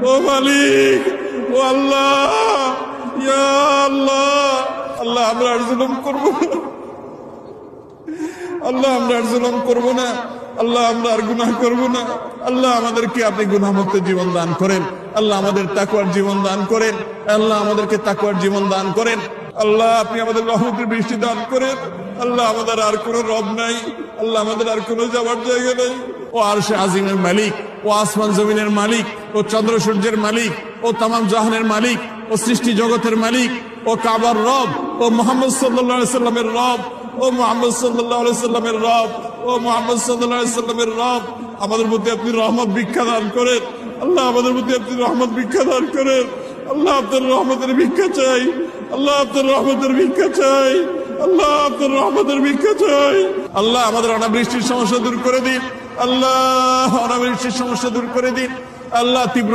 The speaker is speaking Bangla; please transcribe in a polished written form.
ও মালিক, ও আল্লাহ, ইয়া আল্লাহ। আল্লাহ আমরা আর জুলুম করবো না, আল্লাহ আমরা আর জুলুম করবো না, আল্লাহ আমরা আর গুনাহ করবো না। আল্লাহ আমাদেরকে আপনি গুনাহমুক্ত জীবন দান করেন, আল্লাহ আমাদের তাকওয়ার জীবন দান করেন, আল্লাহ আমাদেরকে তাকওয়ার জীবন দান করেন। আল্লাহ আপনি আমাদের রহমতের বৃষ্টি দান করেন। আল্লাহ আমাদের আর কোনো রব নাই, আল্লাহ আমাদের আর কোনো যাওয়ার জায়গা নাই। ও আরশে আজিমের মালিক, ও আসমান জমিনের মালিক, ও চন্দ্র সূর্যের মালিক, ও তামাম জাহানের মালিক, ও সৃষ্টি জগতের মালিক, ও কাবার রব, ও মুহাম্মদ সাল্লাল্লাহু আলাইহি সাল্লামের রব, ও মুহাম্মদ সাল্লাল্লাহু আলাইহি সাল্লামের রব, ও মুহাম্মদ সাল্লাল্লাহু আলাইহি সাল্লামের রব, আমাদের প্রতি আপনি রহমত ভিক্ষা দান করেন। আল্লাহ আমাদের প্রতি আপনি রহমত ভিক্ষা দান করেন। আল্লাহ আপনার রহমতের ভিক্ষা চাই, আল্লাহ আপনার রহমতের ভিক্ষা চাই, আল্লাহ আপনার রহমতের ভিক্ষা চাই। আল্লাহ আমাদের অনাবৃষ্টির সমস্যা দূর করে দিন, আল্লাহ অনাবৃষ্টির সমস্যা দূর করে দিন। আল্লাহ তীব্র